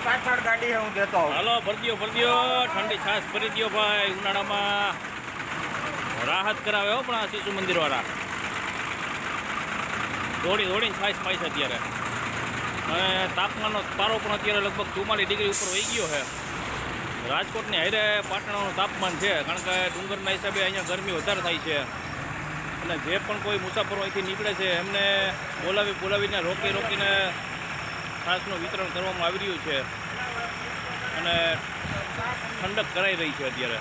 પાછળ ગાડી હું દેતો હાલો ભરદીઓ ઠંડી છાશ ભરી દો ભાઈ. ઉનાળામાં રાહત કરાવે હો પણ આ શિશુ મંદિર વાળા દોડીને છાશ પાય છે અત્યારે. અને તાપમાનનો પારો પણ અત્યારે લગભગ 44 ડિગ્રી ઉપર વહી ગયો છે. રાજકોટની હારે પાટણનું તાપમાન છે, કારણ કે ડુંગરના હિસાબે અહીંયા ગરમી વધારે થાય છે. અને જે પણ કોઈ મુસાફરો અહીંથી નીકળે છે એમને બોલાવીને રોકીને છાશનું વિતરણ કરવામાં આવી રહ્યું છે અને ઠંડક કરાઈ રહી છે. અત્યારે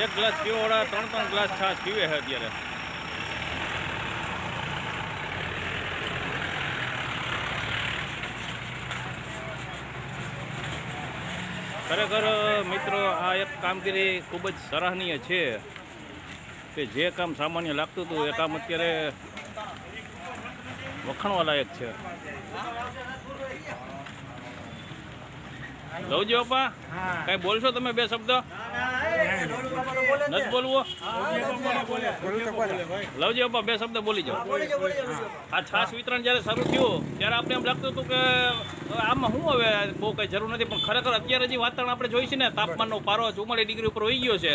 એક ગ્લાસ પીવાવાળા 3 ગ્લાસ છાશ પીવે છે અત્યારે. ખરેખર મિત્રો આ એક કામગીરી ખૂબ જ સરાહનીય છે કે જે કામ સામાન્ય લાગતું હતું એ કામ અત્યારે વખાણવા લાયક છે. લવજી બાપા કઈ બોલશો તમે 2 શબ્દ? નથી બોલવું? લવજી બાપા 2 શબ્દ બોલી જાઓ. આ છાશ વિતરણ જ્યારે શરૂ થયું ત્યારે આપણે એમ લાગતું હતું કે આમાં શું હવે બહુ કંઈ જરૂર નથી, પણ ખરેખર અત્યારે જે વાતાવરણ આપણે જોઈ છે ને, તાપમાનનો પારો 44 ડિગ્રી ઉપર વહી ગયો છે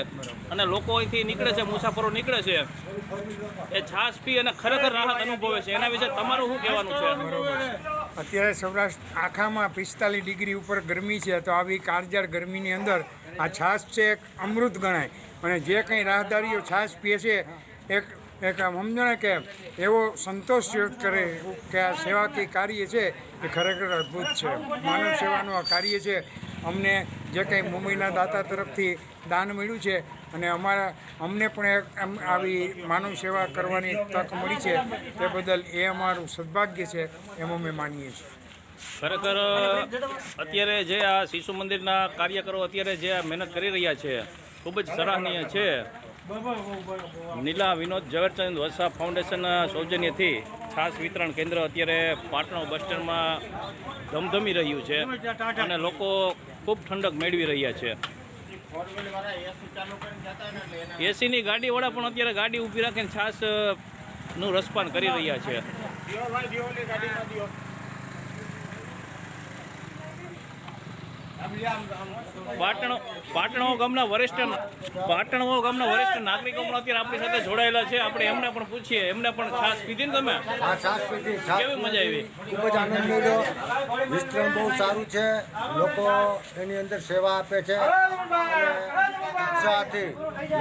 અને લોકો અહીંથી નીકળે છે, મુસાફરો નીકળે છે, એ છાશ પી અને ખરેખર રાહત અનુભવે છે. એના વિશે તમારું શું કહેવાનું છે? અત્યારે સૌરાષ્ટ્ર આખામાં 45 ડિગ્રી ઉપર ગરમી છે, તો આવી કાળઝાળ ગરમીની અંદર આ છાશ છે એક અમૃત ગણાય. અને જે કંઈ રાહદારીઓ છાશ પીએ છે એક સમજો ને કે એવો સંતોષ વ્યક્ત કરે કે આ સેવાકીય કાર્ય છે એ ખરેખર અદ્ભુત છે. માનવ સેવાનું આ કાર્ય છે. અમને જે કંઈ મુંબઈના દાતા તરફથી દાન મળ્યું છે અને અમને પણ એક આવી માનવ સેવા કરવાની તક મળી છે, તે બદલ એ અમારું સદભાગ્ય છે એમ અમે માનીએ છીએ. ખરેખર અત્યારે જે આ શિશુ મંદિરના કાર્યકરો અત્યારે જે આ મહેનત કરી રહ્યા છે ખૂબ જ સરાહનીય છે. નીલા વિનોદ ઝવેરચંદ વસા ફાઉન્ડેશન સૌજન્યથી છાશ વિતરણ કેન્દ્ર અત્યારે પાટણ બસ સ્ટેન્ડમાં ધમધમી રહ્યું છે અને લોકો ખૂબ ઠંડક મેળવી રહ્યા છે. એસીની ગાડીવાળા પણ અત્યારે ગાડી ઊભી રાખીને છાશનું રસપાન કરી રહ્યા છે. પાટણો ગામના વરિષ્ઠ નાગરિકો પણ અત્યારે આપણી સાથે જોડાયેલા છે. આપણે એમને પણ પૂછીએ, એમને પણ છાશ પીધી ને તમે? હા, છાશ પીધી. કેવી મજા આવી? ખૂબ જ આનંદ મળ્યો. વિસ્તરણ બહુ સારું છે, લોકો એની અંદર સેવા આપે છે અને ઉત્સાહથી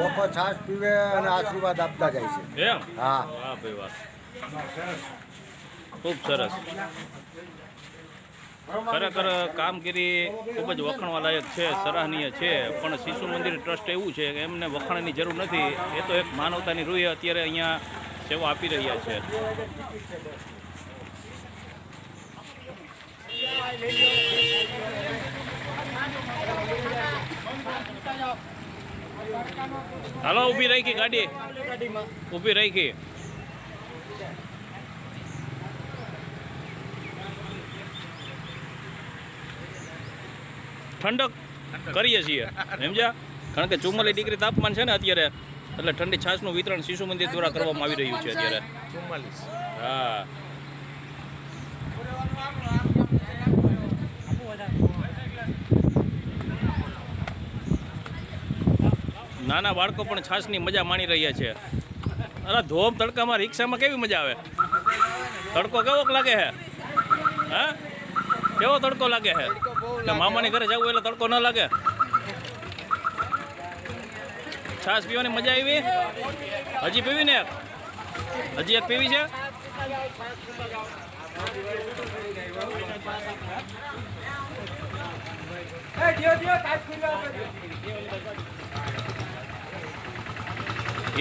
લોકો છાશ પીવે અને આશીર્વાદ આપતા જાય છે. એમ? હા, વાહ ભાઈ વાહ, ખૂબ સરસ. ખરેખર કામગીરી ખૂબ જ વખાણવા લાયક છે, સરાહનીય છે. પણ શિશુ મંદિર ટ્રસ્ટ એવું છે કે એમને વખાણની જરૂર નથી. એ તો એક માનવતાની રૂએ અત્યારે અહીંયા સેવા આપી રહ્યા છે. હાલો, ઊભી રાખી ગાડી, ઊભી રાખી. ઠંડક કરીએ છીએ સમજ્યા, કારણ કે 44 ડિગ્રી તાપમાન છે ને અત્યારે, એટલે ઠંડી છાશનું વિતરણ શિશુ મંદિર દ્વારા કરવામાં આવી રહ્યું છે અત્યારે. 44. હા, નાના બાળકો પણ છાશની મજા માણી રહ્યા છે. અરે ધોમ તડકામાં રિક્ષામાં કેવી મજા આવે? તડકો કેવો લાગે છે? હા, કેવો તડકો લાગે છે? મામાની ઘરે જવું એટલે તડકો ન લાગે? છાશ પીવાની મજા આવી? હજી પીવી ને? હજી એક પીવી છે?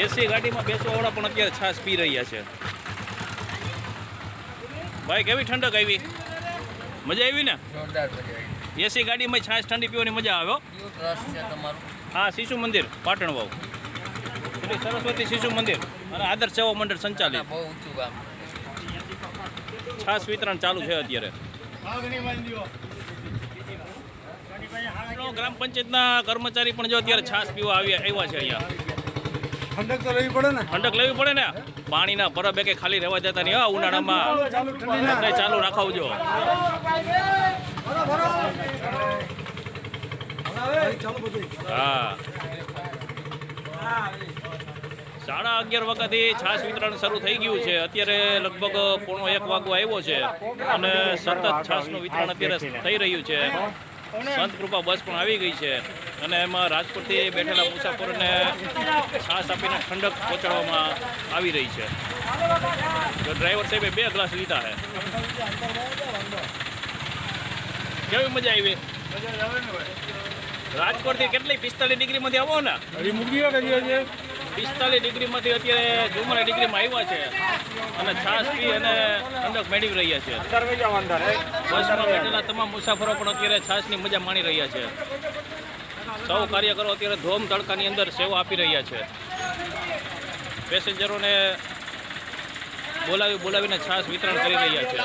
એસી ગાડીમાં બેસવાવાળા પણ અત્યારે છાશ પી રહ્યા છે. ભાઈ કેવી ઠંડક આવી? મજા આવી ને? એસી ગાડીમાં છાશ ઠંડી પીવાની મજા આવે. હા, શિશુ મંદિર પાટણ વાવ, શ્રી સરસ્વતી શિશુ મંદિર અને આદર્શ સેવા મંડળ સંચાલિત છાશ વિતરણ ચાલુ છે અત્યારે. ગ્રામ પંચાયતના કર્મચારી પણ જો અત્યારે છાશ પીવા આવ્યા છે અહીંયા. ઠંડક તો લેવી પડે ને. ઠંડક લેવી પડે ને. પાણીના પરબે કે ખાલી રહેવા જતા નહીં હા ઉનાળામાં ચાલુ રાખાવજો. હા 11:30 વાગ્યાથી છાશ વિતરણ શરૂ થઈ ગયું છે. અત્યારે લગભગ 1:45 વાગવા આવ્યો છે અને સતત છાશનું વિતરણ અત્યારે થઈ રહ્યું છે. સંત કૃપા બસ પણ આવી ગઈ છે અને એમાં રાજકોટથી બેઠેલા મુસાફરોને છાશ આપીને ઠંડક પહોંચાડવામાં આવી રહી છે. તો ડ્રાઈવર સાહેબે 2 ગ્લાસ લીધા છે. કેવી મજા આવી? રાજકોટથી કેટલી 45 ડિગ્રીમાંથી આવો ને? 45 ડિગ્રીમાંથી અત્યારે 44 ડિગ્રીમાં આવ્યા છે અને છાશ પી અને ઠંડક મેળવી રહ્યા છે. બસમાં બેઠેલા તમામ મુસાફરો પણ અત્યારે છાશની મજા માણી રહ્યા છે. સૌ કાર્યકરો અત્યારે ધોમ તડકાની અંદર સેવા આપી રહ્યા છે. પેસેન્જરોને બોલાવીને છાશ વિતરણ કરી રહ્યા છે.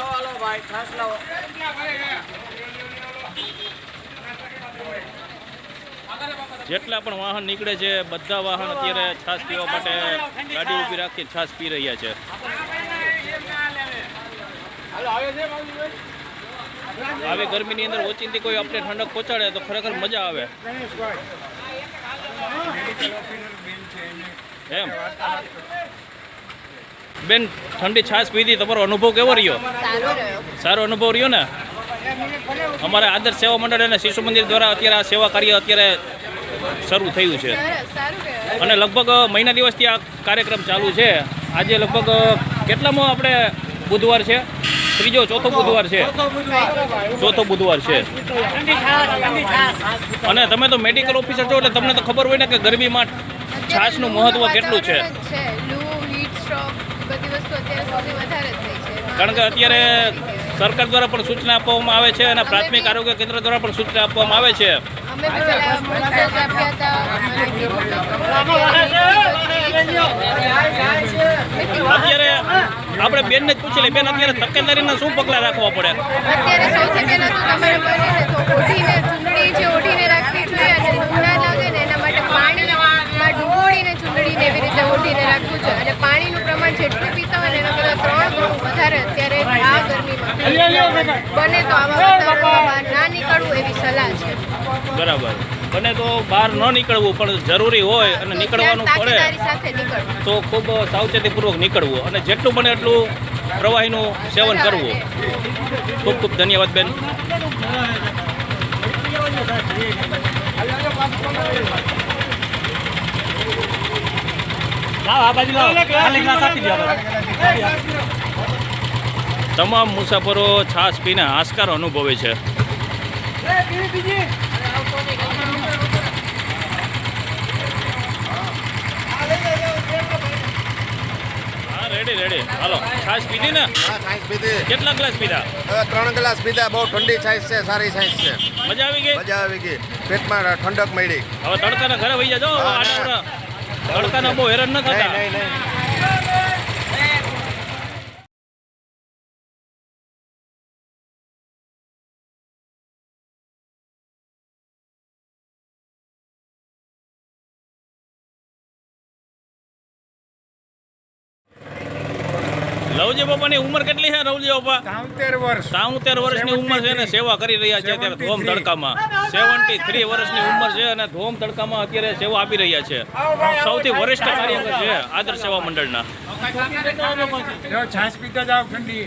જેટલા પણ વાહન નીકળે છે બધા વાહન અત્યારે છાશ પીવા માટે ગાડી ઊભી રાખી છાશ પી રહ્યા છે. આવી ગરમીની અંદર ઓચિંતી કોઈ આપણે ઠંડક પહોંચાડે તો ખરેખર મજા આવે એમ. બેન ઠંડી છાશ પીધી તમારો અનુભવ કેવો રહ્યો? સારો અનુભવ રહ્યો ને? અમારા આદર્શ સેવા મંડળ અને શિશુ મંદિર દ્વારા અત્યારે આ સેવા કાર્ય અત્યારે શરૂ થયું છે અને લગભગ મહિના દિવસથી આ કાર્યક્રમ ચાલુ છે. આજે લગભગ કેટલામો આપણે બુધવાર છે? ચોથો બુધવાર છે. અને તમે તો મેડિકલ ઓફિસર છો એટલે તમને તો ખબર હોય ને કે ગરમીમાં છાશનું મહત્વ કેટલું છે. કારણ કે અત્યારે સરકાર દ્વારા પણ સૂચના આપવામાં આવે છે અને પ્રાથમિક આરોગ્ય કેન્દ્ર દ્વારા પણ સૂચના આપવામાં આવે છે. અત્યારે આપણે બેનને જ પૂછી લઈએ બેન અત્યારે તકેદારીના શું પગલાં રાખવા પડે? અત્યારે સૌથી પહેલા તો તમારે બનીને તો ઓઢીને ચૂંદડી છે ઓઢીને રાખવી જોઈએ અને ઉના લાગે ને એના માટે પાણીમાં ડૂબોડીને ચૂંદડીને એવી રીતે ઓઢીને રાખવું છે અને પાણીનું પ્રમાણ જેટલું પીતા હોય ને એના કરતાં 3 ગણું વધારે અત્યારે આ ગરમીમાં બને તો આવા વાતાવરણમાં બહાર ના નીકળવું એવી સલાહ છે. બરાબર. બને તો બહાર ન નીકળવું પણ જરૂરી હોય અને નીકળવાનું પડે તો ખૂબ સાવચેતીપૂર્વક નીકળવું અને જેટલું બને એટલું પ્રવાહીનું સેવન કરવું. ખૂબ ખૂબ ધન્યવાદ બેન. તમામ મુસાફરો છાશ પીને હાશકારો અનુભવે છે. રેડી હાલો. છાશ પીધી ને? છાશ પીધી. કેટલા ગ્લાસ પીધા? 3 ગ્લાસ પીધા. બહુ ઠંડી છાશ છે, સારી છાશ છે. મજા આવી ગઈ? મજા આવી ગઈ. પેટમાં ઠંડક મળી. હવે તડકાના ઘરે વહી જાજો. તડકાના બહુ હેરાન ન થતા. નહીં. રવજી બાપાની ઉંમર કેટલી છે? રવજી બાપા 73 વર્ષની ઉંમર છે અને સેવા કરી રહ્યા છે અત્યારે ધોમ તડકામાં. 73 વર્ષની ઉંમર છે અને ધોમ તડકામાં અત્યારે સેવા આપી રહ્યા છે. સૌથી વરિષ્ઠ કાર્યકર છે આદર્શ સેવા મંડળના. છાશ પીતા જાવ ઠંડી